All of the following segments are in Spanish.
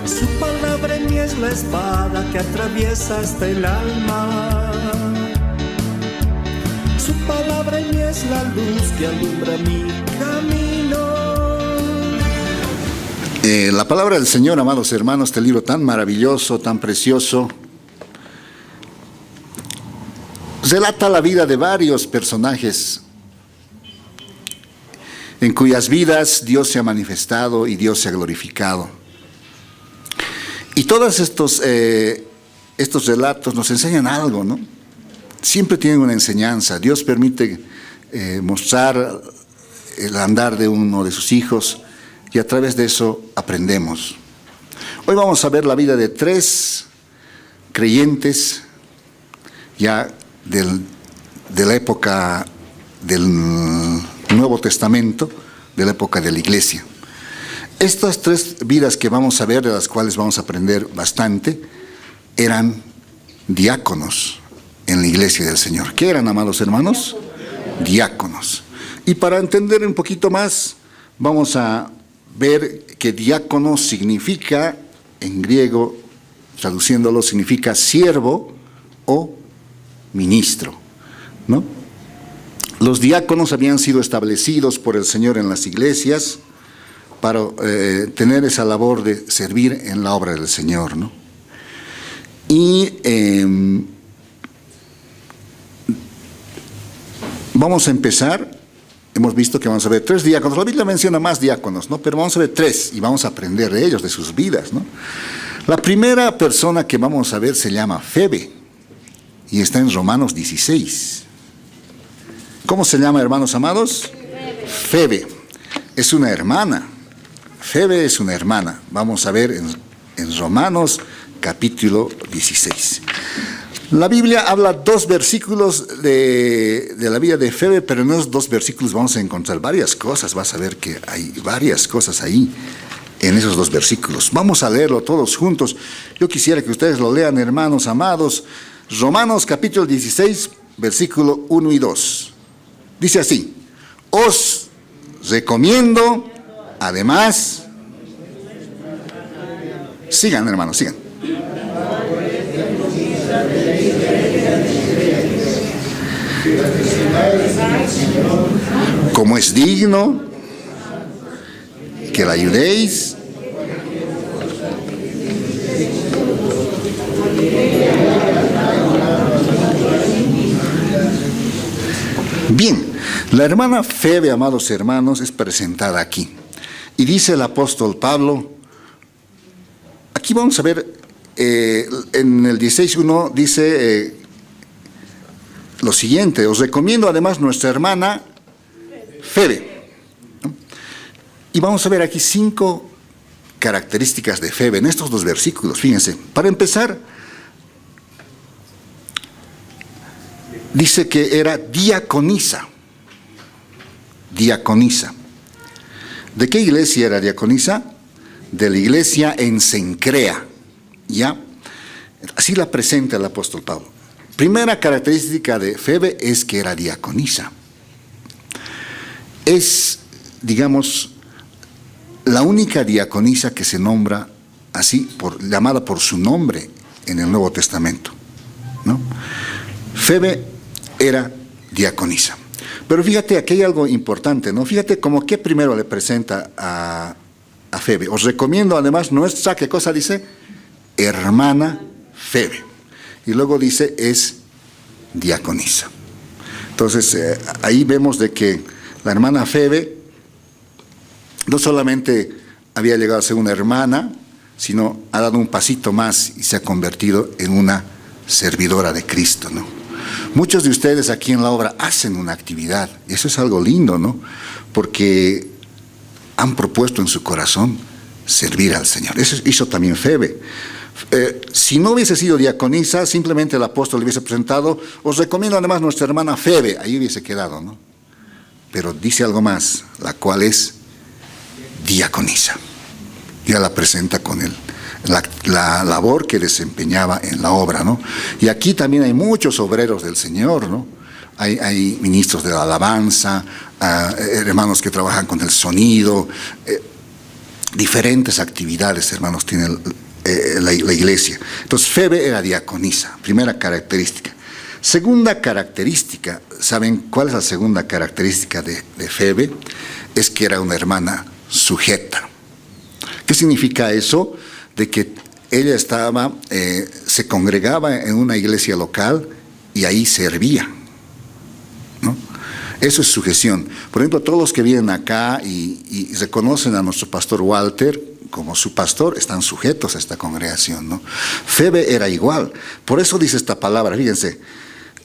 Su palabra en mí es la espada que atraviesa hasta el alma. Su palabra en mí es la luz que alumbra mi camino. La palabra del Señor, amados hermanos, este libro tan maravilloso, tan precioso, relata la vida de varios personajes en cuyas vidas Dios se ha manifestado y Dios se ha glorificado. Y todos estos relatos nos enseñan algo, ¿no? Siempre tienen una enseñanza. Dios permite mostrar el andar de uno de sus hijos y a través de eso aprendemos. Hoy vamos a ver la vida de 3 creyentes ya de la época del Nuevo Testamento, de la época de la Iglesia. Estas 3 vidas que vamos a ver, de las cuales vamos a aprender bastante, eran diáconos en la Iglesia del Señor. ¿Qué eran, amados hermanos? Diáconos. Y para entender un poquito más, vamos a ver que diácono significa, en griego, traduciéndolo, significa siervo o ministro, ¿no? Los diáconos habían sido establecidos por el Señor en las iglesias para tener esa labor de servir en la obra del Señor, ¿no? Y vamos a empezar. Hemos visto que vamos a ver 3 diáconos. La Biblia menciona más diáconos, ¿no? Pero vamos a ver 3 y vamos a aprender de ellos, de sus vidas, ¿no? La primera persona que vamos a ver se llama Febe y está en Romanos 16. ¿Cómo se llama, hermanos amados? Febe. Es una hermana. Febe es una hermana. Vamos a ver en Romanos capítulo 16. La Biblia habla 2 versículos de la vida de Febe, pero en esos 2 versículos vamos a encontrar varias cosas. Vas a ver que hay varias cosas ahí en esos 2 versículos. Vamos a leerlo todos juntos. Yo quisiera que ustedes lo lean, hermanos amados. Romanos capítulo 16, versículo 1 y 2. Dice así: os recomiendo, además... Sigan, hermanos, sigan. Como es digno que la ayudéis, bien, la hermana Febe, amados hermanos, es presentada aquí y dice el apóstol Pablo, aquí vamos a ver en el 16:1 dice lo siguiente: os recomiendo además nuestra hermana Febe, ¿no? Y vamos a ver aquí 5 características de Febe en estos 2 versículos. Fíjense, para empezar, dice que era diaconisa. Diaconisa. ¿De qué iglesia era diaconisa? De la iglesia en Cencrea. ¿Ya? Así la presenta el apóstol Pablo. Primera característica de Febe es que era diaconisa. Es, digamos, la única diaconisa que se nombra así, llamada por su nombre en el Nuevo Testamento, ¿no? Febe era diaconisa. Pero fíjate, aquí hay algo importante, ¿no? Fíjate como que primero le presenta a Febe. Os recomiendo además nuestra, ¿qué cosa dice? Hermana Febe. Y luego dice, es diaconisa. Entonces, ahí vemos de que la hermana Febe no solamente había llegado a ser una hermana, sino ha dado un pasito más y se ha convertido en una servidora de Cristo, ¿no? Muchos de ustedes aquí en la obra hacen una actividad, y eso es algo lindo, ¿no? Porque han propuesto en su corazón servir al Señor. Eso hizo también Febe. Si no hubiese sido diaconisa, simplemente el apóstol le hubiese presentado, os recomiendo además nuestra hermana Febe, ahí hubiese quedado, ¿no? Pero dice algo más, la cual es diaconisa. Ya la presenta con la labor que desempeñaba en la obra, ¿no? Y aquí también hay muchos obreros del Señor, ¿no? Hay ministros de la alabanza, hermanos que trabajan con el sonido, diferentes actividades, hermanos, tiene la iglesia. Entonces, Febe era diaconisa, primera característica. Segunda característica, ¿saben cuál es la segunda característica de Febe? Es que era una hermana sujeta. ¿Qué significa eso? De que ella se congregaba en una iglesia local y ahí servía, ¿no? Eso es sujeción. Por ejemplo, todos los que vienen acá y reconocen a nuestro pastor Walter como su pastor, están sujetos a esta congregación, ¿no? Febe era igual. Por eso dice esta palabra, fíjense.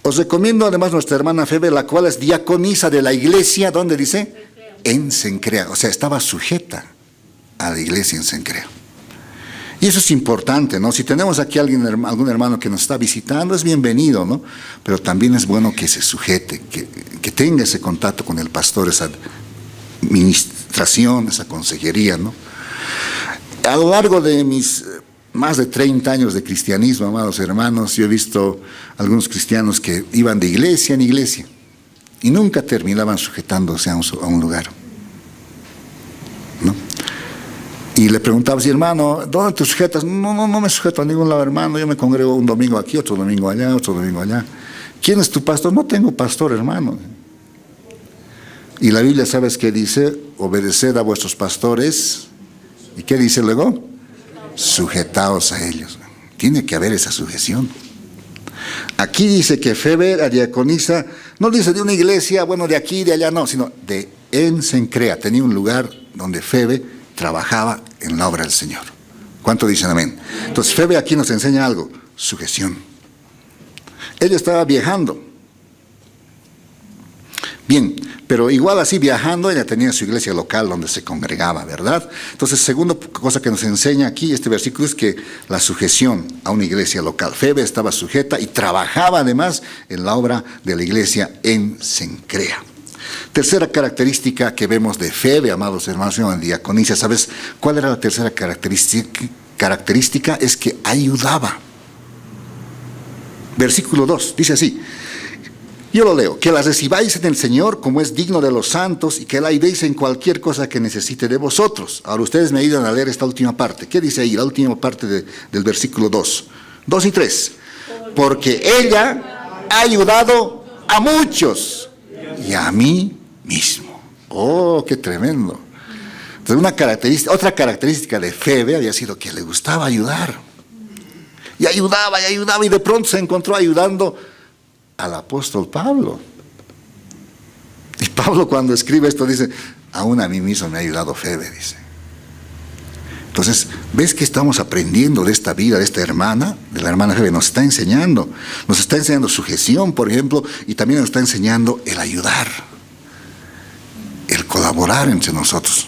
Os recomiendo además nuestra hermana Febe, la cual es diaconisa de la iglesia, ¿dónde dice? En Cencrea. O sea, estaba sujeta a la iglesia en Cencrea. Y eso es importante, ¿no? Si tenemos aquí algún hermano que nos está visitando, es bienvenido, ¿no? Pero también es bueno que se sujete, que tenga ese contacto con el pastor, esa administración, esa consejería, ¿no? A lo largo de mis más de 30 años de cristianismo, amados hermanos, yo he visto algunos cristianos que iban de iglesia en iglesia y nunca terminaban sujetándose a un lugar, ¿no? Y le preguntaba, hermano, ¿dónde te sujetas? No me sujeto a ningún lado, hermano. Yo me congrego un domingo aquí, otro domingo allá, otro domingo allá. ¿Quién es tu pastor? No tengo pastor, hermano. Y la Biblia, ¿sabes qué dice? Obedeced a vuestros pastores. ¿Y qué dice luego? Sujetaos a ellos. Tiene que haber esa sujeción. Aquí dice que Febe, la diaconisa, no dice de una iglesia, bueno, de aquí, de allá, no, sino en Cencrea. Tenía un lugar donde Febe trabajaba en la obra del Señor. ¿Cuánto dicen amén? Entonces Febe aquí nos enseña algo, sujeción. Ella estaba viajando. Bien, pero igual así viajando, ella tenía su iglesia local donde se congregaba, ¿verdad? Entonces, segunda cosa que nos enseña aquí este versículo es que la sujeción a una iglesia local. Febe estaba sujeta y trabajaba además en la obra de la iglesia en Cencrea. Tercera característica que vemos de Febe, amados hermanos, en diaconisa. ¿Sabes cuál era la tercera característica? Es que ayudaba. Versículo 2, dice así. Yo lo leo. Que la recibáis en el Señor como es digno de los santos y que la ayudéis en cualquier cosa que necesite de vosotros. Ahora ustedes me ayudan a leer esta última parte. ¿Qué dice ahí? La última parte del versículo 2. 2 y 3. Porque ella ha ayudado a muchos y a mí mismo. Oh, qué tremendo. Entonces otra característica de Febe había sido que le gustaba ayudar. Y ayudaba y de pronto se encontró ayudando al apóstol Pablo. Y Pablo cuando escribe esto dice, aún a mí mismo me ha ayudado Febe, dice. Entonces, ¿ves que estamos aprendiendo de esta vida, de esta hermana, de la hermana Febe? Nos está enseñando sujeción, por ejemplo, y también nos está enseñando el ayudar, el colaborar entre nosotros.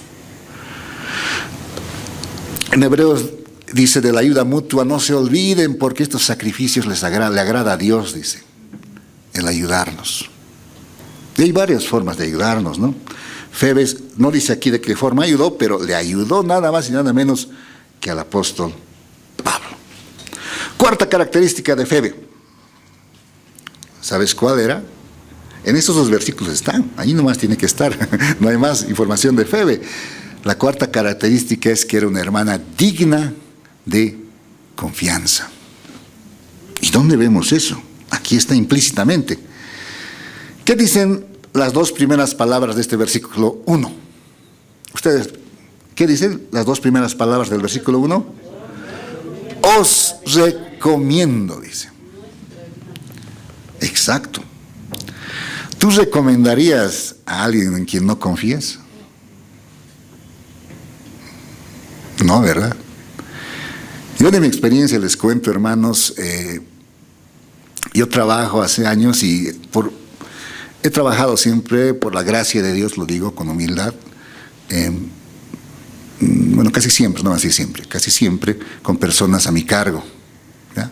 En Hebreos dice de la ayuda mutua, no se olviden porque estos sacrificios le agrada a Dios, dice, el ayudarnos. Y hay varias formas de ayudarnos, ¿no? Febe no dice aquí de qué forma ayudó, pero le ayudó nada más y nada menos que al apóstol Pablo. Cuarta característica de Febe. ¿Sabes cuál era? En estos dos versículos están, ahí nomás tiene que estar, no hay más información de Febe. La cuarta característica es que era una hermana digna de confianza. ¿Y dónde vemos eso? Aquí está implícitamente. ¿Qué dicen las dos primeras palabras de este versículo 1? ¿Ustedes qué dicen las dos primeras palabras del versículo 1? Os recomiendo, dice. Exacto. ¿Tú recomendarías a alguien en quien no confías? No, ¿verdad? Yo de mi experiencia les cuento, hermanos, yo trabajo hace años y he trabajado siempre por la gracia de Dios, lo digo con humildad, bueno, casi siempre, no así siempre, casi siempre con personas a mi cargo, ¿ya?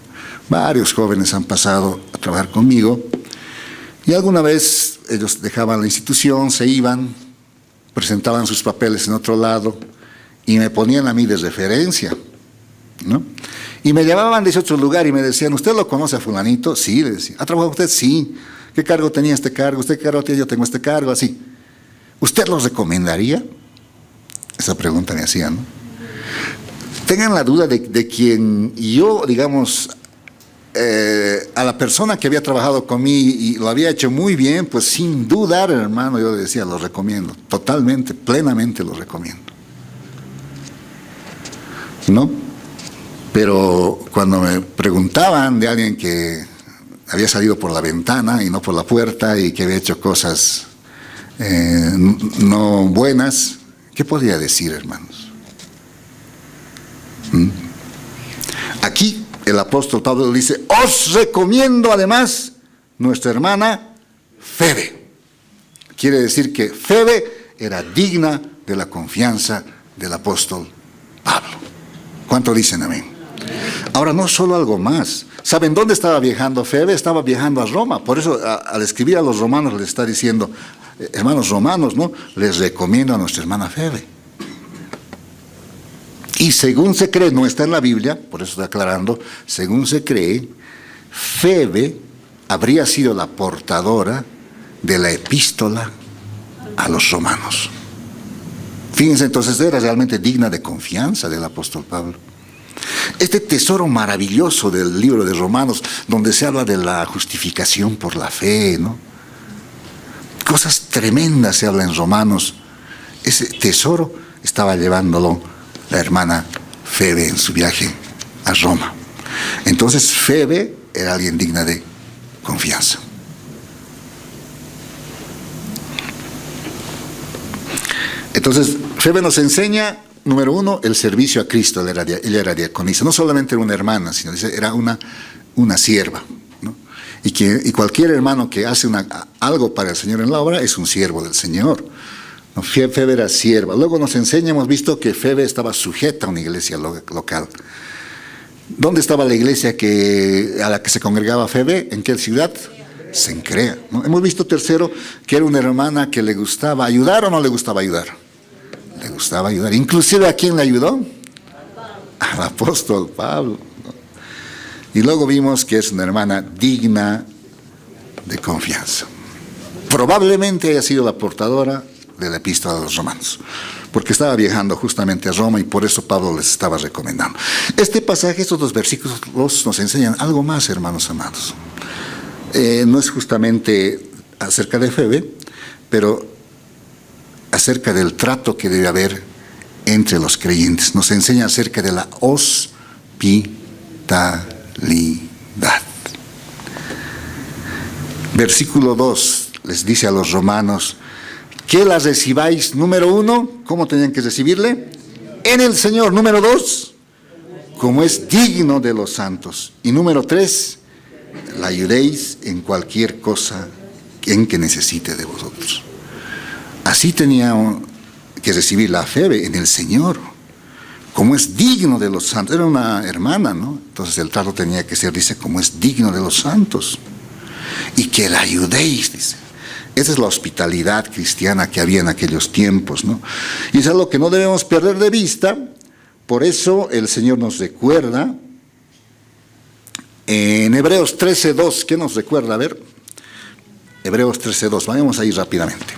Varios jóvenes han pasado a trabajar conmigo y alguna vez ellos dejaban la institución, se iban, presentaban sus papeles en otro lado y me ponían a mí de referencia, ¿no? Y me llamaban de ese otro lugar y me decían, ¿usted lo conoce a fulanito? Sí, le decía. ¿Ha trabajado usted? Sí. ¿Qué cargo tenía este cargo? ¿Usted qué cargo tiene? Yo tengo este cargo, así. ¿Usted lo recomendaría? Esa pregunta me hacían, ¿no? tengan la duda de quien yo, digamos, a la persona que había trabajado conmigo y lo había hecho muy bien, pues sin dudar, hermano, yo le decía, lo recomiendo, totalmente, plenamente lo recomiendo. ¿No? Pero cuando me preguntaban de alguien que había salido por la ventana y no por la puerta y que había hecho cosas no buenas, ¿qué podía decir, hermanos? Aquí el apóstol Pablo dice, os recomiendo además nuestra hermana Febe. Quiere decir que Febe era digna de la confianza del apóstol Pablo. ¿Cuánto dicen amén? Ahora, no solo algo más. ¿Saben dónde estaba viajando Febe? Estaba viajando a Roma. Por eso, al escribir a los romanos, les está diciendo, hermanos romanos, ¿no? Les recomiendo a nuestra hermana Febe. Y según se cree, no está en la Biblia, por eso estoy aclarando, según se cree, Febe habría sido la portadora de la epístola a los romanos. Fíjense, entonces era realmente digna de confianza del apóstol Pablo. Este tesoro maravilloso del libro de Romanos, donde se habla de la justificación por la fe, ¿no? Cosas tremendas se habla en Romanos. Ese tesoro estaba llevándolo la hermana Febe en su viaje a Roma. Entonces Febe era alguien digna de confianza. Entonces Febe nos enseña, número uno, el servicio a Cristo. Ella era diaconisa. No solamente era una hermana, sino era una sierva, ¿no? Y cualquier hermano que hace algo para el Señor en la obra es un siervo del Señor. Febe era sierva. Luego nos enseña, hemos visto que Febe estaba sujeta a una iglesia local. ¿Dónde estaba la iglesia a la que se congregaba Febe? ¿En qué ciudad? Cencrea, ¿no? Hemos visto, tercero, que era una hermana que le gustaba ayudar o no le gustaba ayudar. Le gustaba ayudar. Inclusive, ¿a quién le ayudó? Al apóstol Pablo, ¿no? Y luego vimos que es una hermana digna de confianza. Probablemente haya sido la portadora de la epístola a los romanos, porque estaba viajando justamente a Roma y por eso Pablo les estaba recomendando. Este pasaje, estos dos versículos nos enseñan algo más, hermanos amados. No es justamente acerca de Febe, pero acerca del trato que debe haber entre los creyentes. Nos enseña acerca de la hospitalidad. Versículo 2 les dice a los romanos que la recibáis, número 1, ¿cómo tenían que recibirle? En el Señor. Número 2, como es digno de los santos. Y número 3, la ayudéis en cualquier cosa en que necesite de vosotros. Así tenía que recibir la Febe en el Señor, como es digno de los santos. Era una hermana, ¿no? Entonces el trato tenía que ser, dice, como es digno de los santos. Y que la ayudéis, dice. Esa es la hospitalidad cristiana que había en aquellos tiempos, ¿no? Y es algo que no debemos perder de vista. Por eso el Señor nos recuerda en Hebreos 13:2. ¿Qué nos recuerda? A ver, Hebreos 13:2. Vayamos ahí rápidamente.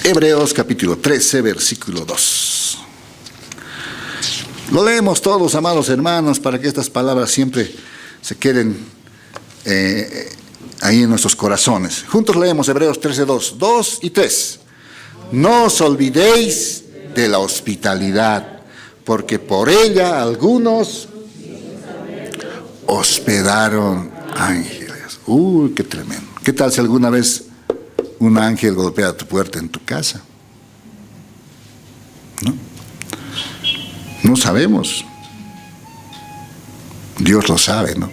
Hebreos capítulo 13, versículo 2. Lo leemos todos, amados hermanos, para que estas palabras siempre se queden ahí en nuestros corazones. Juntos leemos Hebreos 13:2, 2 y 3. No os olvidéis de la hospitalidad, porque por ella algunos hospedaron ángeles. Uy, qué tremendo. ¿Qué tal si alguna vez un ángel golpea tu puerta en tu casa? ¿No? No sabemos. Dios lo sabe, ¿no?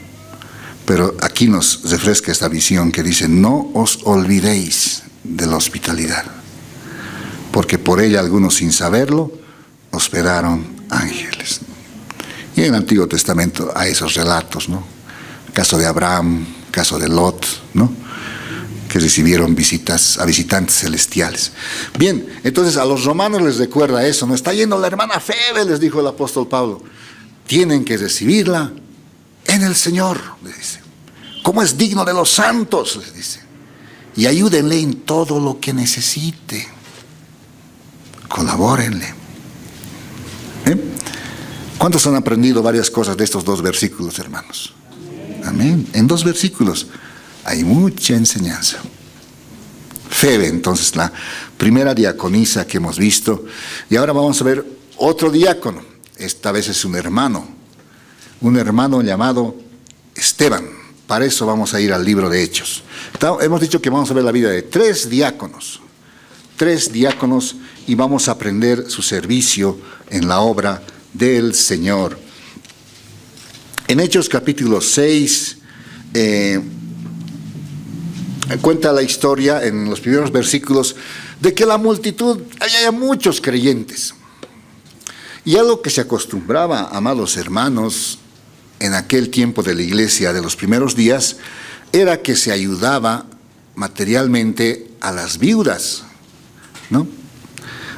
Pero aquí nos refresca esta visión que dice, no os olvidéis de la hospitalidad, porque por ella algunos sin saberlo hospedaron ángeles. Y en el Antiguo Testamento hay esos relatos, ¿no? El caso de Abraham, el caso de Lot, ¿no? Que recibieron visitas a visitantes celestiales. Bien, entonces a los romanos les recuerda eso. No está yendo la hermana Febe, les dijo el apóstol Pablo. Tienen que recibirla en el Señor, le dice. como es digno de los santos, les dice. Y ayúdenle en todo lo que necesite. Colabórenle. ¿Cuántos han aprendido varias cosas de estos 2 versículos, hermanos? Amén. En 2 versículos hay mucha enseñanza. Febe, entonces, la primera diaconisa que hemos visto. Y ahora vamos a ver otro diácono. Esta vez es un hermano llamado Esteban. Para eso vamos a ir al libro de Hechos. Hemos dicho que vamos a ver la vida de 3 diáconos. 3 diáconos, y vamos a aprender su servicio en la obra del Señor. En Hechos capítulo 6, cuenta la historia en los primeros versículos de que la multitud, había muchos creyentes. Y algo que se acostumbraba, amados hermanos, en aquel tiempo de la iglesia de los primeros días, era que se ayudaba materialmente a las viudas, ¿no?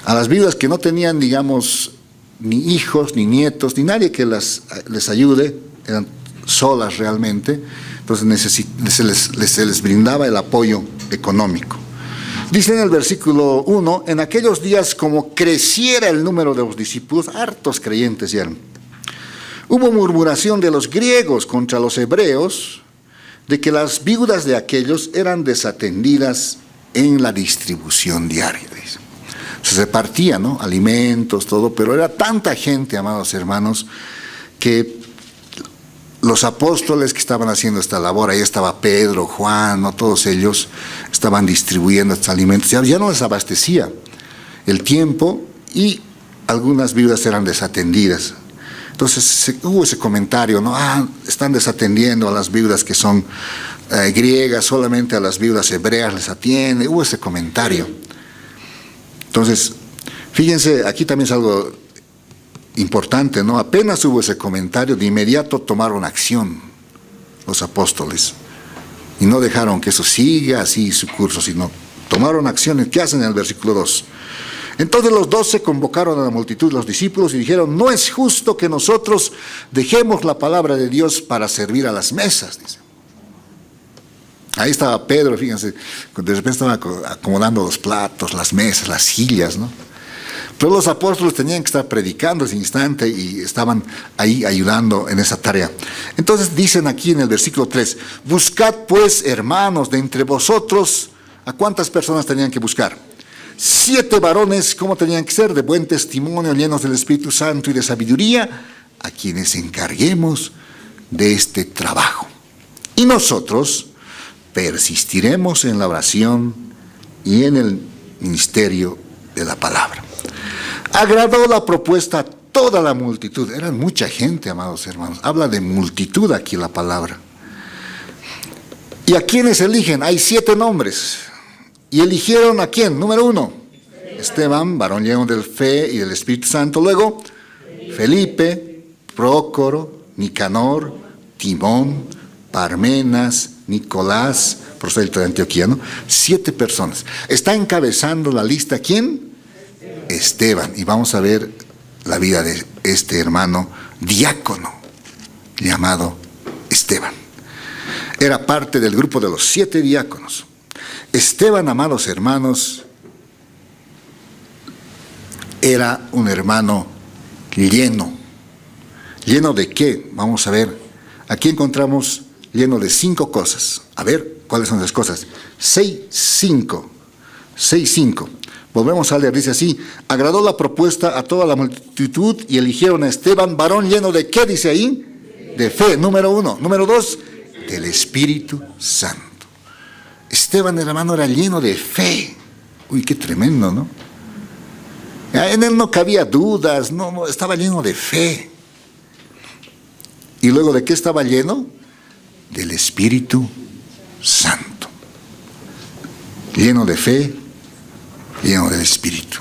A las viudas que no tenían, digamos, ni hijos, ni nietos, ni nadie que les ayude, eran solas realmente, entonces se les brindaba el apoyo económico. Dice en el versículo 1, en aquellos días como creciera el número de los discípulos, hartos creyentes ya eran, hubo murmuración de los griegos contra los hebreos, de que las viudas de aquellos eran desatendidas en la distribución diaria. Se repartía, ¿no?, alimentos, todo, pero era tanta gente, amados hermanos, que los apóstoles que estaban haciendo esta labor, ahí estaba Pedro, Juan, ¿no?, todos ellos estaban distribuyendo estos alimentos, ya no les abastecía el tiempo y algunas viudas eran desatendidas. Entonces hubo ese comentario, ¿no? Están desatendiendo a las viudas que son griegas, solamente a las viudas hebreas les atiende. Hubo ese comentario. Entonces, fíjense, aquí también es algo importante, ¿no? Apenas hubo ese comentario, de inmediato tomaron acción los apóstoles. Y no dejaron que eso siga así su curso, sino tomaron acción. ¿Qué hacen en el versículo 2? Entonces los 12 convocaron a la multitud, los discípulos, y dijeron, no es justo que nosotros dejemos la palabra de Dios para servir a las mesas, dice. Ahí estaba Pedro, fíjense, de repente estaban acomodando los platos, las mesas, las sillas, ¿no? Pero los apóstoles tenían que estar predicando ese instante y estaban ahí ayudando en esa tarea. Entonces dicen aquí en el versículo 3, buscad pues, hermanos, de entre vosotros, ¿a cuántas personas tenían que buscar? 7 varones, ¿cómo tenían que ser? De buen testimonio, llenos del Espíritu Santo y de sabiduría, a quienes encarguemos de este trabajo. Y nosotros persistiremos en la oración y en el ministerio de la palabra. Agradó la propuesta a toda la multitud. Eran mucha gente, amados hermanos. Habla de multitud aquí la palabra. ¿Y a quiénes eligen? Hay 7 nombres. ¿Y eligieron a quién? Número 1, Esteban, varón lleno de fe y del Espíritu Santo. Luego, Felipe, Prócoro, Nicanor, Timón, Parmenas, Nicolás, prosélito de Antioquía, ¿no? 7 personas. Está encabezando la lista, ¿quién? Esteban. Y vamos a ver la vida de este hermano diácono llamado Esteban. Era parte del grupo de los 7 diáconos. Esteban, amados hermanos, era un hermano lleno. ¿Lleno de qué? Vamos a ver. Aquí encontramos lleno de 5 cosas. A ver, ¿cuáles son esas cosas? 6:5. Volvemos a leer, dice así, agradó la propuesta a toda la multitud y eligieron a Esteban, varón lleno de ¿qué dice ahí? De fe, número 1. Número 2, del Espíritu Santo. Esteban, hermano, era lleno de fe. Uy, qué tremendo, ¿no? En él no cabía dudas, no, estaba lleno de fe. ¿Y luego de qué estaba lleno? Del Espíritu Santo. Lleno de fe, lleno del Espíritu.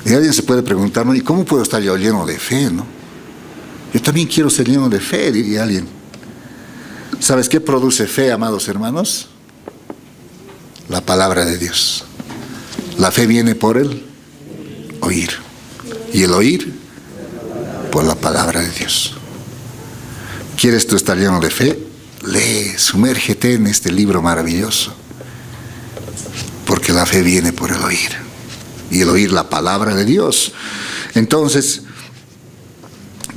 Y alguien se puede preguntar, ¿no? ¿Y cómo puedo estar yo lleno de fe, no? Yo también quiero ser lleno de fe, diría alguien. ¿Sabes qué produce fe, amados hermanos? La palabra de Dios. La fe viene por el oír. Y el oír por la palabra de Dios. ¿Quieres tú estar lleno de fe? lee, sumérgete en este libro maravilloso, porque la fe viene por el oír, y el oír la palabra de Dios. Entonces,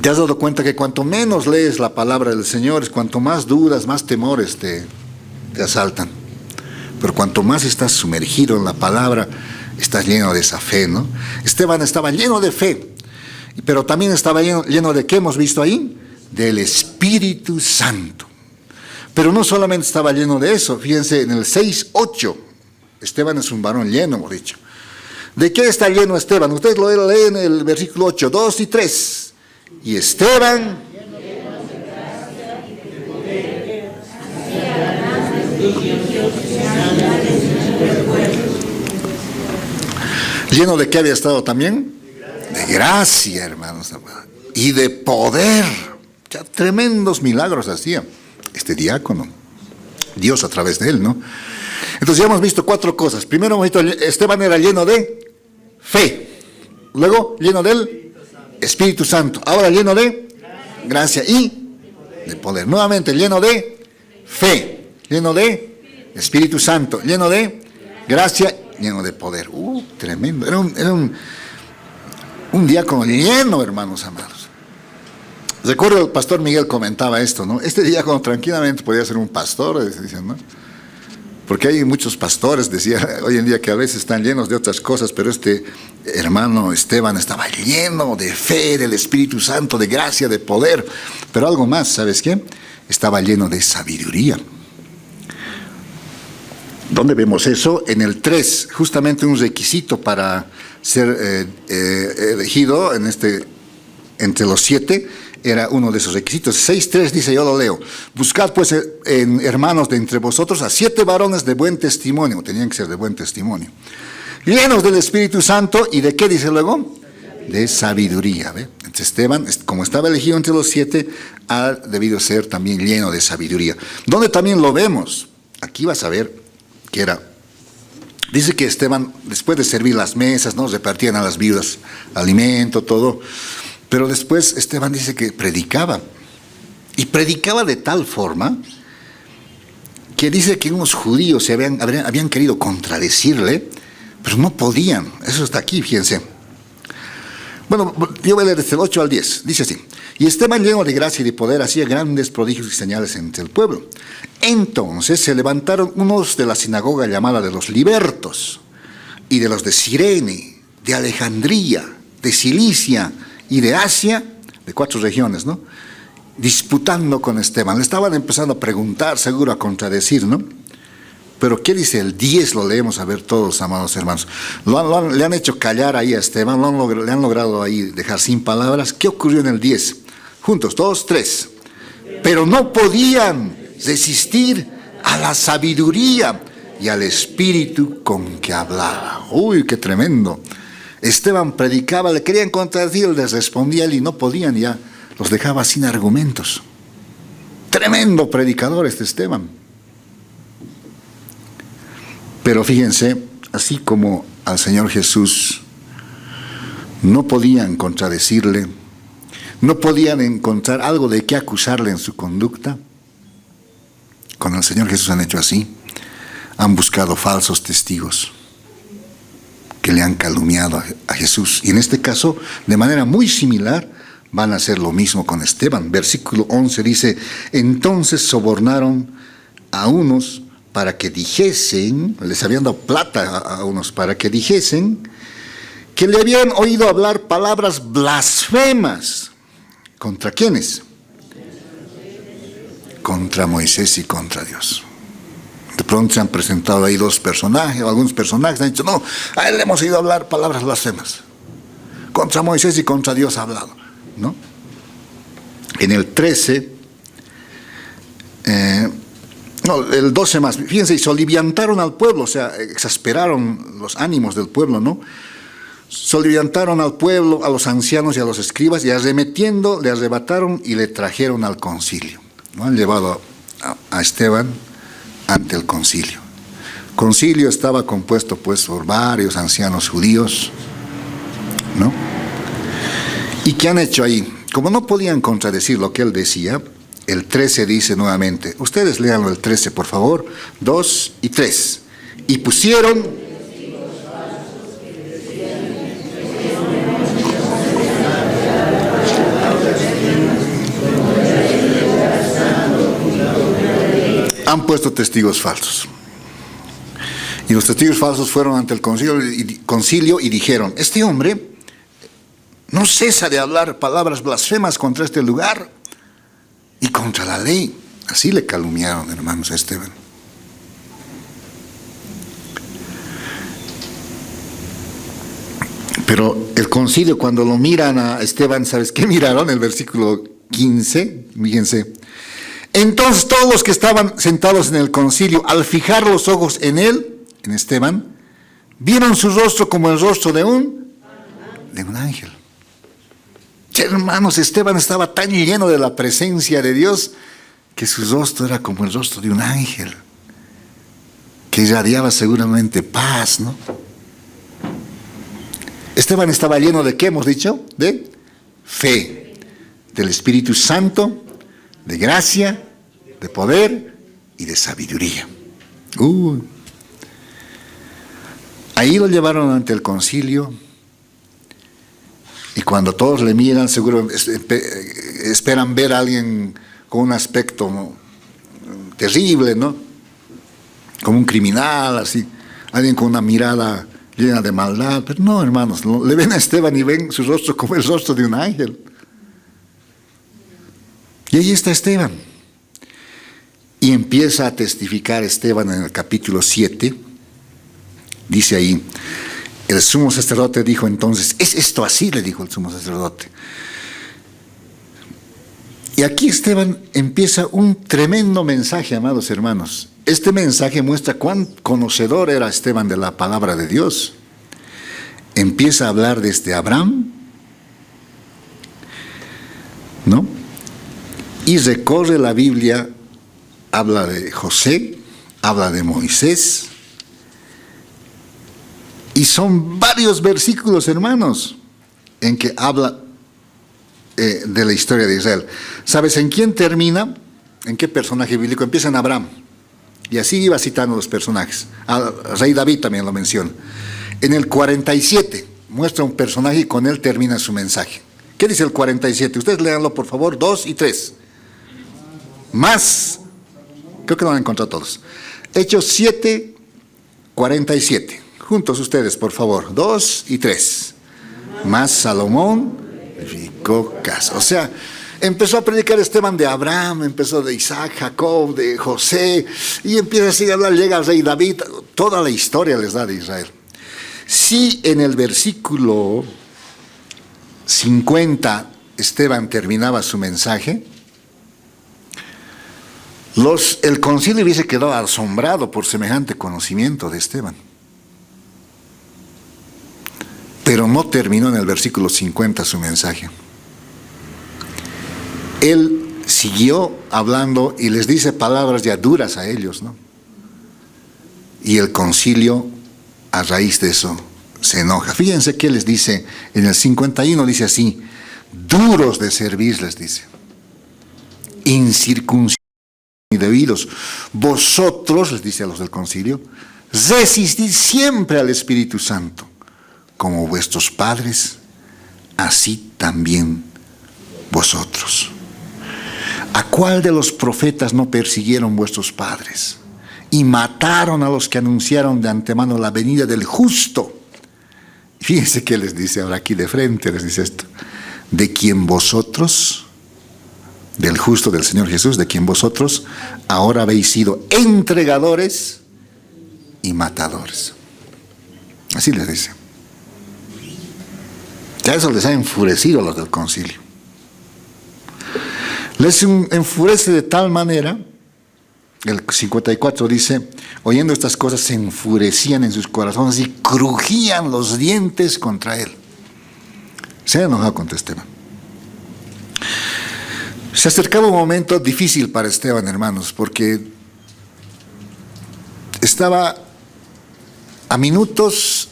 ¿te has dado cuenta que cuanto menos lees la palabra del Señor, es cuanto más dudas, más temores te asaltan? Pero cuanto más estás sumergido en la palabra, estás lleno de esa fe, ¿no? Esteban estaba lleno de fe, pero también estaba lleno de ¿qué hemos visto ahí? Del Espíritu Santo. Pero no solamente estaba lleno de eso, fíjense en el 6:8, Esteban es un varón lleno, hemos dicho. ¿De qué está lleno Esteban? Ustedes lo leen en el versículo 8, 2 y 3. Y Esteban, ¿lleno de qué había estado también? De gracia, hermanos. Y de poder. Ya, tremendos milagros hacía este diácono. Dios a través de él, ¿no? Entonces ya hemos visto 4 cosas. Primero hemos visto, Esteban era lleno de fe. Luego, lleno del Espíritu Santo. Ahora lleno de gracia y de poder. Nuevamente, lleno de fe. Lleno de Espíritu Santo. Lleno de gracia, lleno de poder. Tremendo. Era un diácono lleno, hermanos amados. Recuerdo el pastor Miguel comentaba esto, ¿no? Este diácono tranquilamente podía ser un pastor, dicen, ¿no? Porque hay muchos pastores, decía, hoy en día que a veces están llenos de otras cosas, pero este hermano Esteban estaba lleno de fe, del Espíritu Santo, de gracia, de poder. Pero algo más, ¿sabes qué? Estaba lleno de sabiduría. ¿Dónde vemos eso? En el 3, justamente un requisito para ser elegido entre los 7, era uno de esos requisitos. 6:3 dice, yo lo leo: buscad pues hermanos de entre vosotros a 7 varones de buen testimonio, tenían que ser de buen testimonio, llenos del Espíritu Santo, y ¿de qué dice luego? De sabiduría. ¿Ve? Entonces Esteban, como estaba elegido entre los 7, ha debido ser también lleno de sabiduría. ¿Dónde también lo vemos? Aquí vas a ver que era. Dice que Esteban, después de servir las mesas, ¿no?, repartían a las viudas alimento, todo. Pero después Esteban dice que predicaba. Y predicaba de tal forma que dice que unos judíos habían querido contradecirle, pero no podían. Eso está aquí, fíjense. Bueno, yo voy a leer desde el 8 al 10. Dice así: y Esteban, lleno de gracia y de poder, hacía grandes prodigios y señales entre el pueblo. Entonces se levantaron unos de la sinagoga llamada de los libertos, y de los de Cirene, de Alejandría, de Cilicia y de Asia, de 4 regiones, ¿no?, disputando con Esteban. Le estaban empezando a preguntar, seguro a contradecir, ¿no? Pero ¿qué dice el 10? Lo leemos a ver todos, amados hermanos. Le han hecho callar ahí a Esteban, le han logrado ahí dejar sin palabras. ¿Qué ocurrió en el 10? Juntos, 2, 3. Pero no podían resistir a la sabiduría y al espíritu con que hablaba. ¡Uy, qué tremendo! Esteban predicaba, le querían contradecir, les respondía él y no podían, ya los dejaba sin argumentos. Tremendo predicador este Esteban. Pero fíjense, así como al Señor Jesús no podían contradecirle, no podían encontrar algo de qué acusarle en su conducta, con el Señor Jesús han hecho así. Han buscado falsos testigos que le han calumniado a Jesús. Y en este caso, de manera muy similar, van a hacer lo mismo con Esteban. Versículo 11 dice: entonces sobornaron a unos para que dijesen, les habían dado plata a unos para que dijesen que le habían oído hablar palabras blasfemas. ¿Contra quiénes? Contra Moisés y contra Dios. De pronto se han presentado ahí 2 personajes, o algunos personajes han dicho: no, a él le hemos oído hablar palabras blasfemas. Contra Moisés y contra Dios ha hablado, ¿no? En el 13, el 12 más, fíjense, y soliviantaron al pueblo, o sea, exasperaron los ánimos del pueblo, ¿no? Soliviantaron al pueblo, a los ancianos y a los escribas, y arremetiendo le arrebataron y le trajeron al concilio, ¿no? Han llevado a Esteban ante el concilio. El concilio estaba compuesto pues por varios ancianos judíos, ¿no? ¿Y qué han hecho ahí? Como no podían contradecir lo que él decía, el 13 dice nuevamente, ustedes léanlo el 13 por favor, 2 y 3. Y pusieron... Han puesto testigos falsos. Y los testigos falsos fueron ante el concilio y dijeron, este hombre no cesa de hablar palabras blasfemas contra este lugar y contra la ley. Así le calumniaron, hermanos, a Esteban. Pero el concilio, cuando lo miran a Esteban, ¿sabes qué miraron? El versículo 15, fíjense. Entonces todos los que estaban sentados en el concilio, al fijar los ojos en él, en Esteban, vieron su rostro como el rostro de un ángel. Hermanos, Esteban estaba tan lleno de la presencia de Dios que su rostro era como el rostro de un ángel, que irradiaba seguramente paz, ¿no? Esteban estaba lleno de ¿qué hemos dicho? De fe, del Espíritu Santo, de gracia, de poder y de sabiduría. Ahí lo llevaron ante el concilio y cuando todos le miran, seguro esperan ver a alguien con un aspecto, ¿no?, terrible, ¿no? Como un criminal, así, alguien con una mirada llena de maldad. Pero no, hermanos, le ven a Esteban y ven su rostro como el rostro de un ángel. Y ahí está Esteban. Y empieza a testificar Esteban en el capítulo 7. Dice ahí, el sumo sacerdote dijo entonces, ¿es esto así?, le dijo el sumo sacerdote. Y aquí Esteban empieza un tremendo mensaje, amados hermanos. Este mensaje muestra cuán conocedor era Esteban de la palabra de Dios. Empieza a hablar desde Abraham, ¿no? Y recorre la Biblia, habla de José, habla de Moisés, y son varios versículos, hermanos, en que habla de la historia de Israel. ¿Sabes en quién termina? ¿En qué personaje bíblico? Empieza en Abraham, y así iba citando los personajes. Al rey David también lo menciona. En el 47 muestra un personaje y con él termina su mensaje. ¿Qué dice el 47? Ustedes léanlo, por favor, 2 y 3. Más, creo que lo han encontrado todos. Hechos 7, 47. Juntos ustedes, por favor, 2 y 3. Más Salomón edificó casa. O sea, empezó a predicar Esteban de Abraham, empezó de Isaac, Jacob, de José, y empieza así a hablar, llega el rey David, toda la historia les da de Israel. Si en el versículo 50 Esteban terminaba su mensaje, el concilio hubiese quedado asombrado por semejante conocimiento de Esteban. Pero no terminó en el versículo 50 su mensaje. Él siguió hablando y les dice palabras ya duras a ellos, ¿no? Y el concilio, a raíz de eso, se enoja. Fíjense qué les dice en el 51, dice así: duros de servir, les dice, incircuncisos y debidos. Vosotros, les dice a los del concilio, resistid siempre al Espíritu Santo, como vuestros padres, así también vosotros. ¿A cuál de los profetas no persiguieron vuestros padres y mataron a los que anunciaron de antemano la venida del justo? Fíjense qué les dice ahora aquí de frente, les dice esto: de quien vosotros, del justo del Señor Jesús, de quien vosotros ahora habéis sido entregadores y matadores. Así les dice. Ya eso les ha enfurecido a los del concilio. Les enfurece de tal manera, el 54 dice, oyendo estas cosas se enfurecían en sus corazones y crujían los dientes contra él. Se ha enojado contra Esteban. Se acercaba un momento difícil para Esteban, hermanos, porque estaba a minutos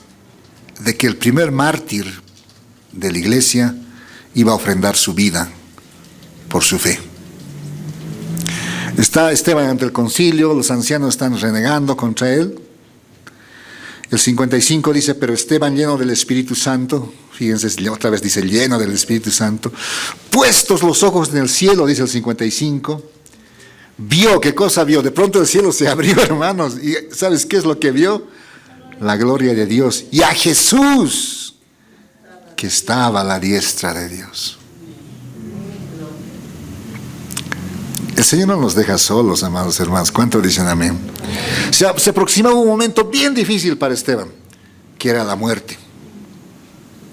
de que el primer mártir de la iglesia iba a ofrendar su vida por su fe. Está Esteban ante el concilio, los ancianos están renegando contra él. El 55 dice, pero Esteban lleno del Espíritu Santo, fíjense, otra vez dice lleno del Espíritu Santo, puestos los ojos en el cielo, dice el 55, vio, ¿qué cosa vio? De pronto el cielo se abrió, hermanos, y ¿sabes qué es lo que vio? La gloria de Dios y a Jesús, que estaba a la diestra de Dios. El Señor no nos deja solos, amados hermanos. ¿Cuántos dicen amén? Se aproximaba un momento bien difícil para Esteban, que era la muerte.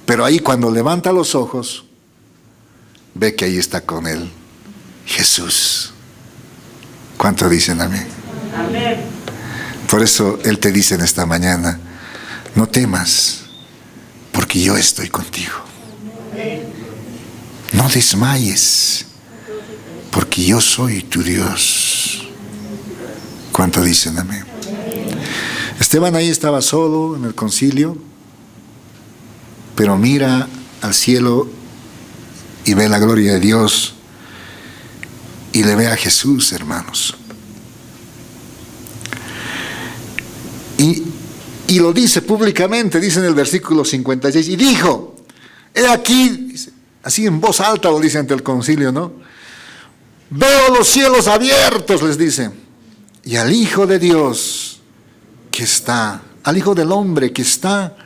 Pero ahí cuando levanta los ojos, ve que ahí está con él Jesús. ¿Cuántos dicen amén? Amén. Por eso Él te dice en esta mañana, no temas, porque yo estoy contigo. No desmayes, porque yo soy tu Dios. ¿Cuánto dicen amén? Esteban ahí estaba solo en el concilio, pero mira al cielo y ve la gloria de Dios y le ve a Jesús, hermanos. Y lo dice públicamente, dice en el versículo 56, y dijo, he aquí, así en voz alta lo dice ante el concilio, ¿no? Veo los cielos abiertos, les dice, y al Hijo de Dios que está, al Hijo del Hombre que está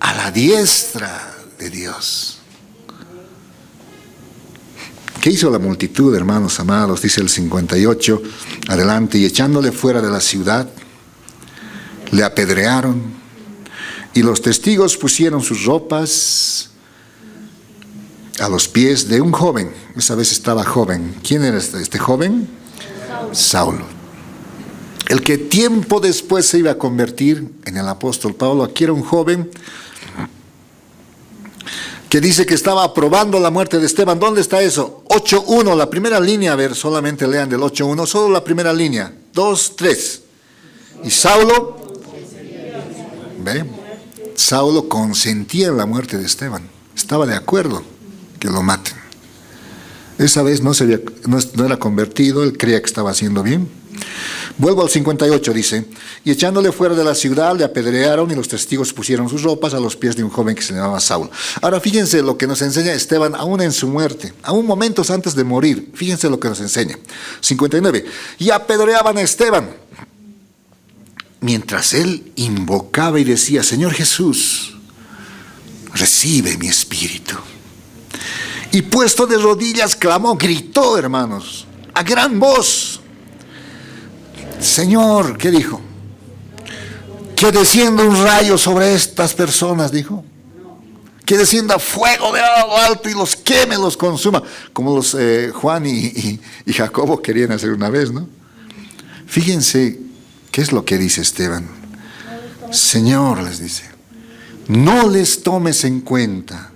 a la diestra de Dios. ¿Qué hizo la multitud, hermanos amados? Dice el 58, adelante, y echándole fuera de la ciudad, le apedrearon, y los testigos pusieron sus ropas a los pies de un joven. Esa vez estaba joven. ¿Quién era este joven? Saulo. El que tiempo después se iba a convertir en el apóstol Pablo. Aquí era un joven que dice que estaba aprobando la muerte de Esteban. ¿Dónde está eso? 8.1, la primera línea, a ver, solamente lean del 8.1, solo la primera línea. 2, 3. Y Saulo, ¿ve? Saulo consentía en la muerte de Esteban. Estaba de acuerdo que lo maten. Esa vez no era convertido, él creía que estaba haciendo bien. Vuelvo al 58, dice, y echándole fuera de la ciudad le apedrearon y los testigos pusieron sus ropas a los pies de un joven que se llamaba Saulo. Ahora fíjense lo que nos enseña Esteban aún en su muerte, aún momentos antes de morir. Fíjense lo que nos enseña. 59, y apedreaban a Esteban, mientras él invocaba y decía, Señor Jesús, recibe mi espíritu. Y puesto de rodillas clamó, gritó, hermanos, a gran voz, Señor, ¿qué dijo? Que descienda un rayo sobre estas personas, dijo. Que descienda fuego de lo alto y los queme, los consuma. Como los Juan y Jacobo querían hacer una vez, ¿no? Fíjense qué es lo que dice Esteban. Señor, les dice, no les tomes en cuenta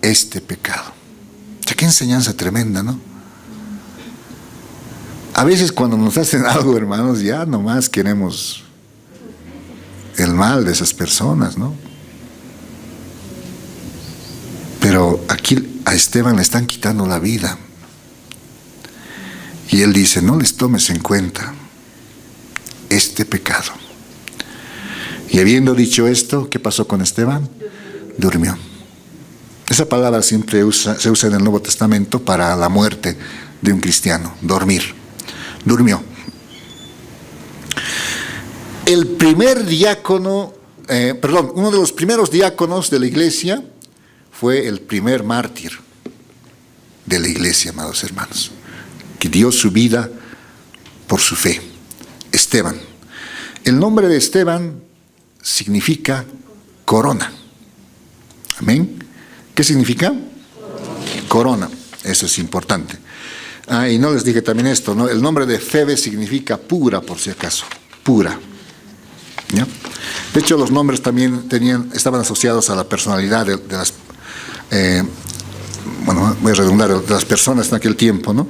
este pecado. O sea, qué enseñanza tremenda, ¿no? A veces cuando nos hacen algo, hermanos, ya nomás queremos el mal de esas personas, ¿no? Pero aquí a Esteban le están quitando la vida. Y él dice, no les tomes en cuenta este pecado. Y habiendo dicho esto, ¿qué pasó con Esteban? Durmió. Esa palabra siempre se usa en el Nuevo Testamento para la muerte de un cristiano, dormir. Durmió. El primer diácono, uno de los primeros diáconos de la iglesia fue el primer mártir de la iglesia, amados hermanos, que dio su vida por su fe, Esteban. El nombre de Esteban significa corona. Amén. ¿Qué significa? Corona. Eso es importante. Y no les dije también esto, ¿no? El nombre de Febe significa pura, por si acaso, pura. ¿Ya? De hecho, los nombres también estaban asociados a la personalidad de las, voy a redundar, de las personas en aquel tiempo, ¿no?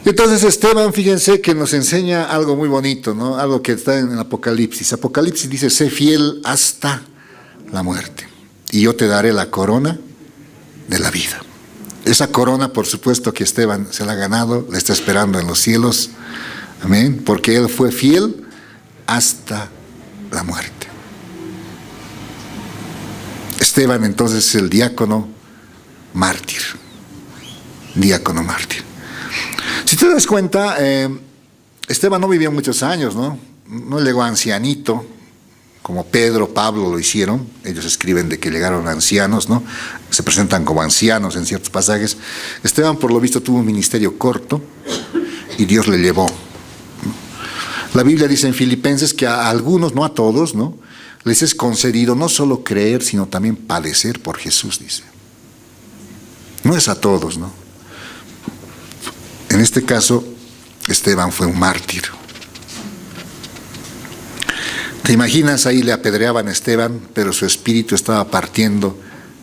Entonces Esteban, fíjense que nos enseña algo muy bonito, ¿no? Algo que está en el Apocalipsis. Apocalipsis dice, sé fiel hasta la muerte, y yo te daré la corona de la vida. Esa corona, por supuesto, que Esteban se la ha ganado, la está esperando en los cielos. Amén. Porque él fue fiel hasta la muerte. Esteban entonces es el diácono mártir. Diácono mártir. Si te das cuenta, Esteban no vivió muchos años, ¿no? No llegó ancianito, como Pedro, Pablo lo hicieron. Ellos escriben de que llegaron ancianos, ¿no? Se presentan como ancianos en ciertos pasajes. Esteban, por lo visto, tuvo un ministerio corto y Dios le llevó. La Biblia dice en Filipenses que a algunos, no a todos, ¿no?, les es concedido no solo creer, sino también padecer por Jesús, dice. No es a todos, ¿no? En este caso, Esteban fue un mártir. ¿Te imaginas? Ahí le apedreaban a Esteban, pero su espíritu estaba partiendo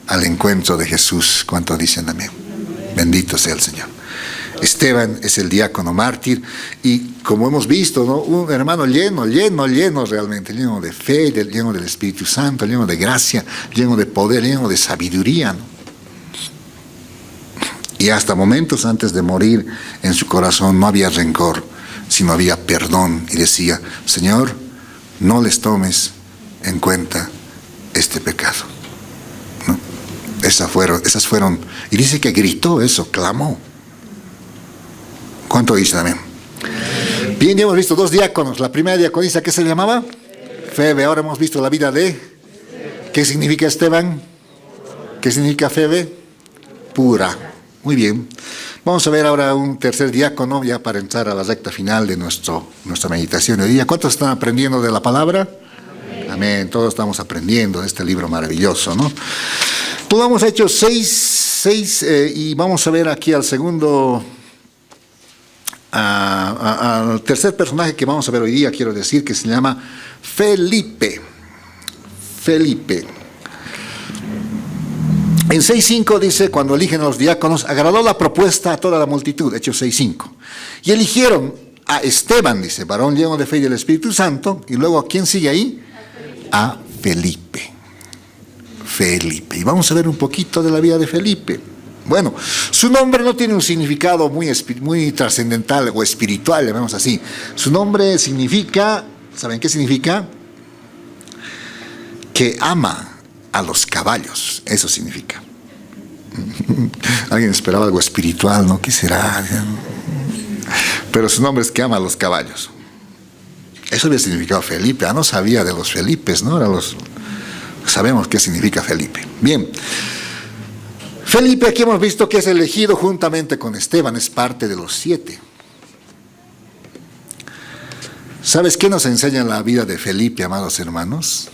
al encuentro de Jesús. ¿Cuánto dicen amén? Bendito sea el Señor. Esteban es el diácono mártir y como hemos visto, ¿no?, un hermano lleno realmente, lleno de fe, lleno del Espíritu Santo, lleno de gracia, lleno de poder, lleno de sabiduría, ¿no? Y hasta momentos antes de morir, en su corazón no había rencor, sino había perdón, y decía: Señor, no les tomes en cuenta este pecado, ¿no? Esas fueron, y dice que gritó eso, clamó. ¿Cuánto dicen amén? Bien, ya hemos visto dos diáconos. La primera diaconisa, ¿qué se llamaba? Febe. Ahora hemos visto la vida de... ¿Qué significa Esteban? ¿Qué significa Febe? Pura. Muy bien. Vamos a ver ahora un tercer diácono, ya para entrar a la recta final de nuestra meditación de hoy día. ¿Cuántos están aprendiendo de la palabra? Amén. Todos estamos aprendiendo de este libro maravilloso, ¿no? Pues vamos a Hechos 6, y vamos a ver aquí al segundo... al tercer personaje que vamos a ver hoy día, quiero decir, que se llama Felipe. Felipe. En 6.5 dice, cuando eligen a los diáconos, agradó la propuesta a toda la multitud, Hechos 6.5. Y eligieron a Esteban, dice, varón lleno de fe y del Espíritu Santo, y luego, ¿a quién sigue ahí? A Felipe. Felipe. Y vamos a ver un poquito de la vida de Felipe. Bueno, su nombre no tiene un significado muy trascendental o espiritual, llamemos así. Su nombre significa, ¿saben qué significa? Que ama a los caballos, eso significa. Alguien esperaba algo espiritual, ¿no? ¿Qué será? Pero su nombre es que ama a los caballos. Eso había significado Felipe. No sabía de los Felipes, ¿no? Sabemos qué significa Felipe. Bien. Felipe, aquí hemos visto que es elegido juntamente con Esteban, es parte de los 7. ¿Sabes qué nos enseña la vida de Felipe, amados hermanos?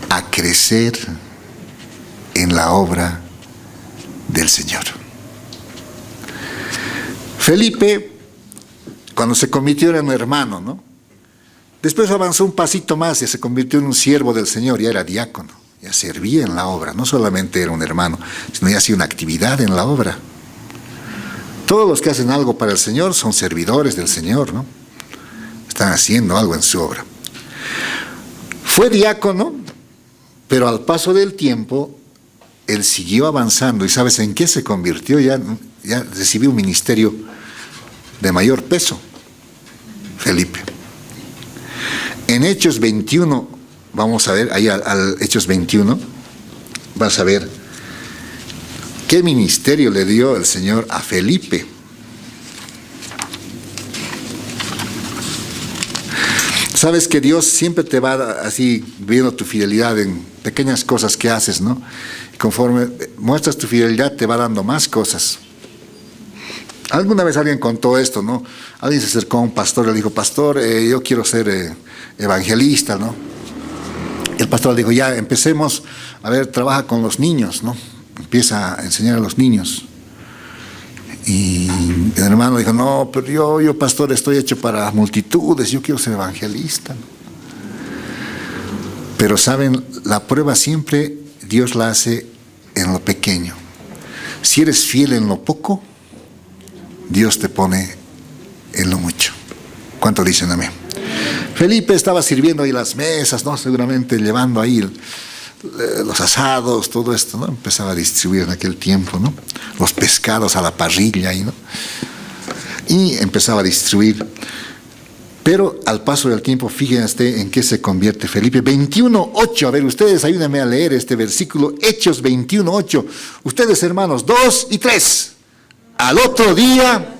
A crecer en la obra del Señor. Felipe, cuando se convirtió en un hermano, ¿no? Después avanzó un pasito más y se convirtió en un siervo del Señor, ya era diácono. Ya servía en la obra, no solamente era un hermano, sino ya hacía una actividad en la obra. Todos los que hacen algo para el Señor son servidores del Señor, ¿no? Están haciendo algo en su obra. Fue diácono, pero al paso del tiempo, él siguió avanzando. ¿Y sabes en qué se convirtió? Ya recibió un ministerio de mayor peso, Felipe. En Hechos 21, vamos a ver, ahí al Hechos 21, vas a ver qué ministerio le dio el Señor a Felipe. Sabes que Dios siempre te va así viendo tu fidelidad en pequeñas cosas que haces, ¿no? Y conforme muestras tu fidelidad te va dando más cosas. Alguna vez alguien contó esto, ¿no? Alguien se acercó a un pastor y le dijo: pastor, yo quiero ser evangelista, ¿no? El pastor le dijo: ya, empecemos, a ver, trabaja con los niños, ¿no? Empieza a enseñar a los niños. Y el hermano dijo: no, pero yo pastor, estoy hecho para multitudes, yo quiero ser evangelista, ¿no? Pero saben, la prueba siempre Dios la hace en lo pequeño. Si eres fiel en lo poco, Dios te pone en lo mucho. ¿Cuánto dicen amén? Felipe estaba sirviendo ahí las mesas, ¿no? Seguramente llevando ahí los asados, todo esto, ¿no? Empezaba a distribuir en aquel tiempo, ¿no? Los pescados a la parrilla, ¿no? Y empezaba a distribuir. Pero al paso del tiempo, fíjense en qué se convierte Felipe. 21:8, a ver, ustedes ayúdenme a leer este versículo, Hechos 21:8. Ustedes, hermanos, 2 y 3. Al otro día...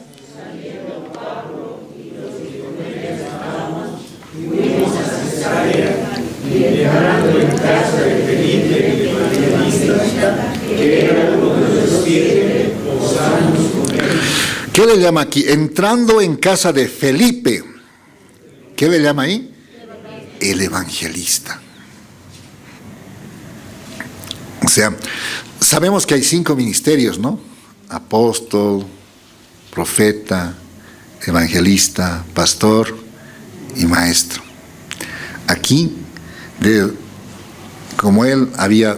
¿Qué le llama aquí? Entrando en casa de Felipe. ¿Qué le llama ahí? El evangelista. O sea, sabemos que hay 5 ministerios, ¿no? Apóstol, profeta, evangelista, pastor y maestro. Aquí, como él había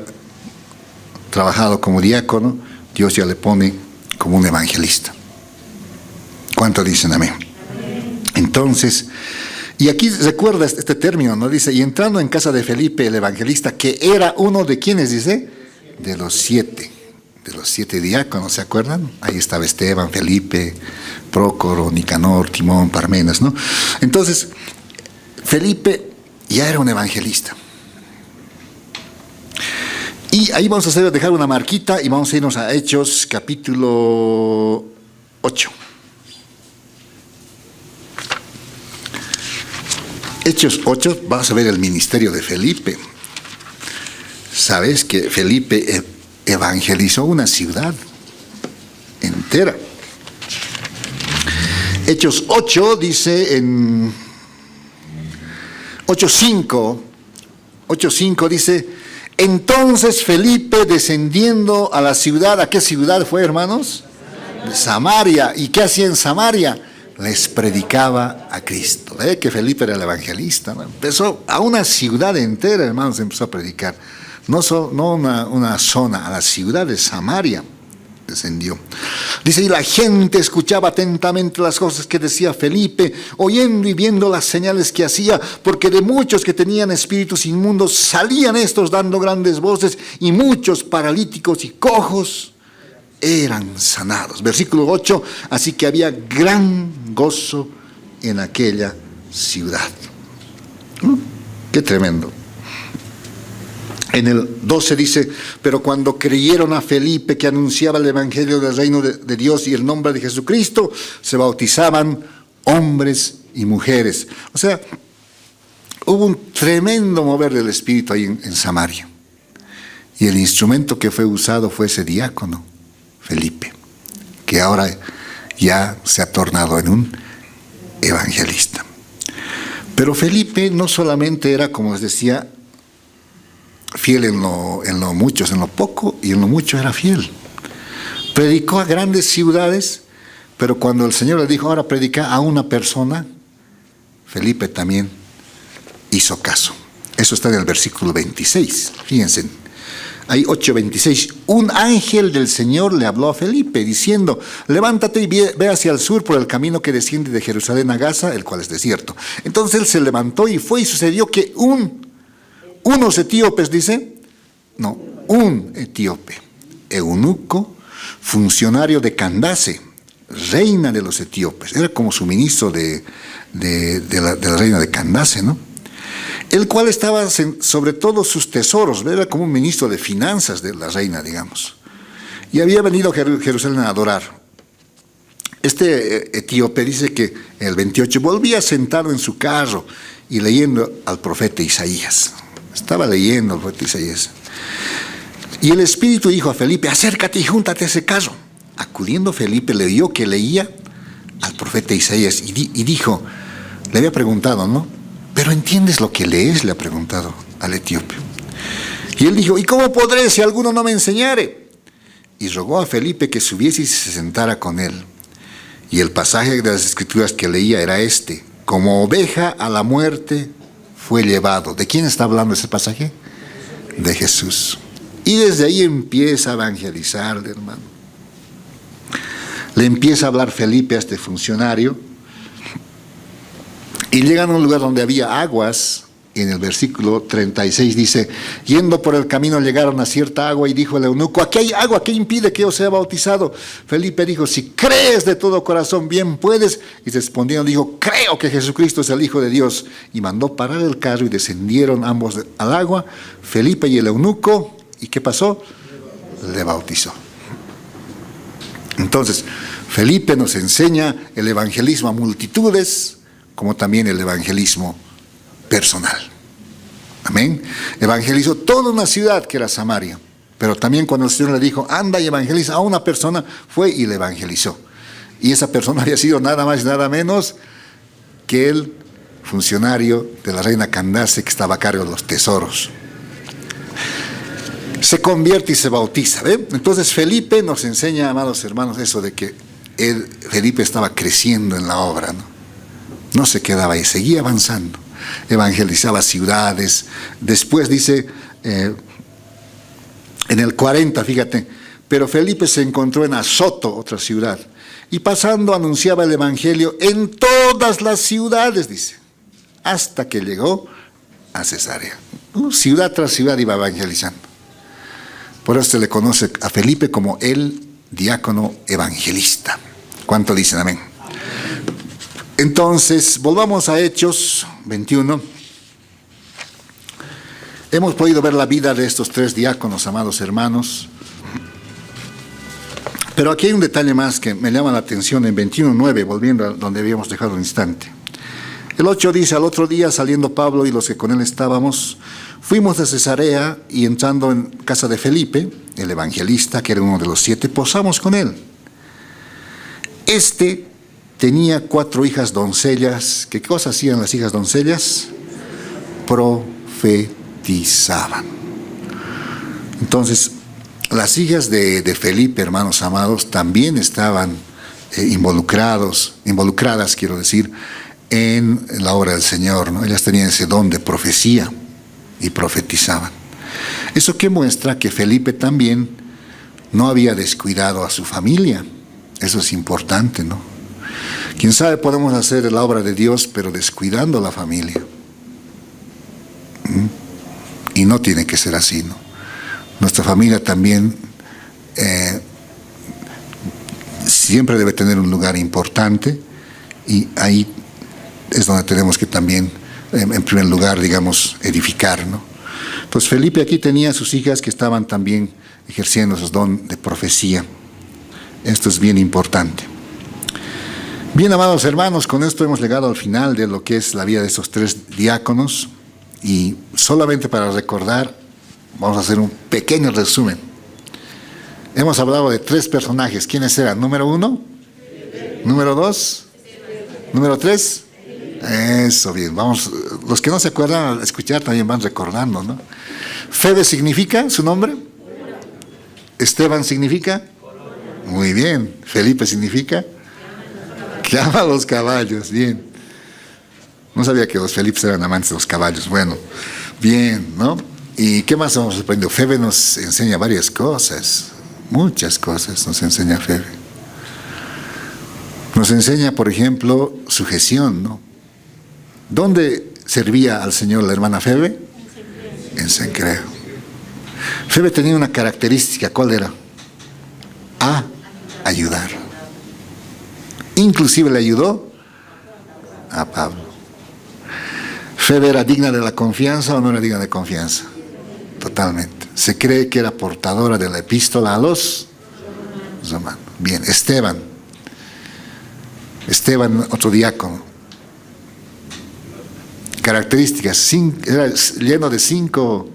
trabajado como diácono, Dios ya le pone como un evangelista. ¿Cuánto dicen amén? Entonces, y aquí recuerda este término, ¿no? Dice, y entrando en casa de Felipe el evangelista, que era uno de quienes, dice, de los 7 diáconos, ¿se acuerdan? Ahí estaba Esteban, Felipe, Prócoro, Nicanor, Timón, Parmenas, ¿no? Entonces, Felipe ya era un evangelista. Y ahí vamos a dejar una marquita y vamos a irnos a Hechos capítulo 8. Hechos 8, vas a ver el ministerio de Felipe. Sabes que Felipe evangelizó una ciudad entera. Hechos 8 dice en 8:5 dice, entonces Felipe descendiendo a la ciudad, ¿a qué ciudad fue, hermanos? De Samaria. ¿Y qué hacía en Samaria? Les predicaba a Cristo. ¿Ve que Felipe era el evangelista, ¿no? Empezó a una ciudad entera, hermanos, empezó a predicar. No una zona, a la ciudad de Samaria descendió. Dice, y la gente escuchaba atentamente las cosas que decía Felipe, oyendo y viendo las señales que hacía, porque de muchos que tenían espíritus inmundos salían estos dando grandes voces, y muchos paralíticos y cojos eran sanados. Versículo 8, así que había gran gozo en aquella ciudad. Qué tremendo. En el 12 dice, pero cuando creyeron a Felipe que anunciaba el evangelio del reino de Dios y el nombre de Jesucristo, se bautizaban hombres y mujeres. O sea, hubo un tremendo mover del Espíritu ahí en Samaria. Y el instrumento que fue usado fue ese diácono, Felipe, que ahora ya se ha tornado en un evangelista. Pero Felipe no solamente era, como les decía, fiel en lo mucho, en lo poco, y en lo mucho era fiel. Predicó a grandes ciudades, pero cuando el Señor le dijo, ahora predica a una persona, Felipe también hizo caso. Eso está en el versículo 26, fíjense. Ahí 8:26, un ángel del Señor le habló a Felipe diciendo, levántate y ve hacia el sur por el camino que desciende de Jerusalén a Gaza, el cual es desierto. Entonces él se levantó y fue, y sucedió que unos etíopes, un etíope, eunuco, funcionario de Candace, reina de los etíopes, era como su ministro de la reina de Candace, ¿no? El cual estaba sobre todos sus tesoros, era como un ministro de finanzas de la reina, digamos. Y había venido a Jerusalén a adorar. Este etíope dice que en el 28 volvía sentado en su carro y leyendo al profeta Isaías. Estaba leyendo al profeta Isaías. Y el Espíritu dijo a Felipe, acércate y júntate a ese carro. Acudiendo Felipe le oyó que leía al profeta Isaías y dijo, le había preguntado, ¿no? ¿Pero entiendes lo que lees? Le ha preguntado al etíope. Y él dijo, ¿y cómo podré si alguno no me enseñare? Y rogó a Felipe que subiese y se sentara con él. Y el pasaje de las Escrituras que leía era este, como oveja a la muerte fue llevado. ¿De quién está hablando ese pasaje? De Jesús. Y desde ahí empieza a evangelizar, hermano. Le empieza a hablar Felipe a este funcionario. Y llegan a un lugar donde había aguas, en el versículo 36 dice, yendo por el camino llegaron a cierta agua y dijo el eunuco, aquí hay agua, ¿qué impide que yo sea bautizado? Felipe dijo, si crees de todo corazón, bien puedes. Y respondiendo dijo, creo que Jesucristo es el Hijo de Dios. Y mandó parar el carro y descendieron ambos al agua, Felipe y el eunuco. ¿Y qué pasó? Le bautizó. Entonces, Felipe nos enseña el evangelismo a multitudes, como también el evangelismo personal. Amén. Evangelizó toda una ciudad que era Samaria, pero también cuando el Señor le dijo, anda y evangeliza a una persona, fue y le evangelizó. Y esa persona había sido nada más y nada menos que el funcionario de la reina Candace que estaba a cargo de los tesoros. Se convierte y se bautiza, ¿ve? Entonces Felipe nos enseña, amados hermanos, eso de que Felipe estaba creciendo en la obra, ¿no? No se quedaba ahí, seguía avanzando. Evangelizaba ciudades. Después dice, en el 40, fíjate, pero Felipe se encontró en Azoto, otra ciudad, y pasando anunciaba el evangelio en todas las ciudades, dice, hasta que llegó a Cesarea. Ciudad tras ciudad iba evangelizando. Por eso se le conoce a Felipe como el diácono evangelista. ¿Cuánto dicen amén? Entonces, volvamos a Hechos 21. Hemos podido ver la vida de estos tres diáconos, amados hermanos. Pero aquí hay un detalle más que me llama la atención en 21:9, volviendo a donde habíamos dejado un instante. El 8 dice, al otro día saliendo Pablo y los que con él estábamos, fuimos a Cesarea y entrando en casa de Felipe, el evangelista, que era uno de los 7, posamos con él. Tenía 4 hijas doncellas. ¿Qué cosa hacían las hijas doncellas? Profetizaban. Entonces, las hijas de Felipe, hermanos amados, también estaban involucradas, quiero decir, en la obra del Señor, ¿no? Ellas tenían ese don de profecía y profetizaban. ¿Eso qué muestra? Que Felipe también no había descuidado a su familia. Eso es importante, ¿no? Quién sabe, podemos hacer la obra de Dios, pero descuidando a la familia. Y no tiene que ser así, ¿no? Nuestra familia también siempre debe tener un lugar importante, y ahí es donde tenemos que también, en primer lugar, digamos, edificar, ¿no? Pues Felipe aquí tenía a sus hijas que estaban también ejerciendo esos don de profecía. Esto es bien importante. Bien, amados hermanos, con esto hemos llegado al final de lo que es la vida de estos 3 diáconos, y solamente para recordar, vamos a hacer un pequeño resumen. Hemos hablado de 3 personajes. ¿Quiénes eran? Número 1, número 2, número 3. Eso, bien, vamos, los que no se acuerdan al escuchar también van recordando, ¿no? Febe significa su nombre. Esteban significa. Muy bien. Felipe significa que ama a los caballos. Bien. No sabía que los Felipes eran amantes de los caballos. Bueno, bien, ¿no? ¿Y qué más hemos aprendido? Febe nos enseña varias cosas, muchas cosas nos enseña Febe. Nos enseña, por ejemplo, sujeción, ¿no? ¿Dónde servía al Señor la hermana Febe? En Cencreo. Febe tenía una característica, ¿cuál era? A ayudar. Inclusive le ayudó a Pablo. ¿Febe era digna de la confianza o no era digna de confianza? Totalmente. Se cree que era portadora de la epístola a los romanos. Bien, Esteban, otro diácono. Características, era lleno de 5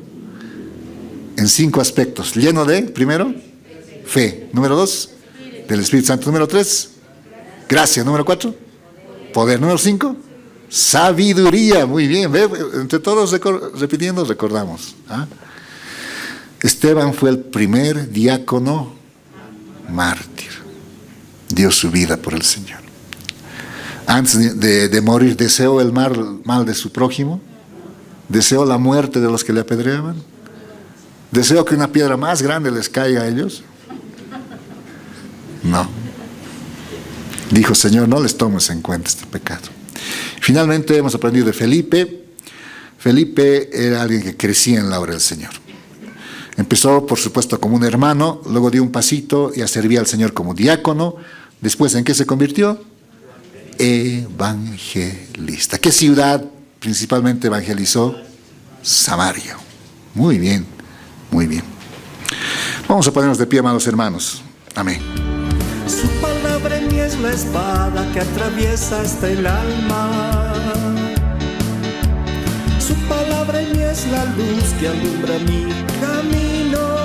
aspectos. Lleno de, primero, fe. Número 2, del Espíritu Santo. Número 3, gracia. Número 4, poder. Número 5, sabiduría. Muy bien, ¿ve? Entre todos repitiendo recordamos. ¿Ah? Esteban fue el primer diácono mártir. Dio su vida por el Señor. Antes de morir, deseó el mal de su prójimo, deseó la muerte de los que le apedreaban, deseó que una piedra más grande les caiga a ellos. No. Dijo, Señor, no les tomes en cuenta este pecado. Finalmente hemos aprendido de Felipe. Felipe era alguien que crecía en la obra del Señor. Empezó, por supuesto, como un hermano, luego dio un pasito, ya servía al Señor como diácono. Después, ¿en qué se convirtió? Evangelista. ¿Qué ciudad principalmente evangelizó? Samaria. Muy bien, muy bien. Vamos a ponernos de pie, amados hermanos. Amén. Su palabra en mí es la espada que atraviesa hasta el alma. Su palabra en mí es la luz que alumbra mi camino.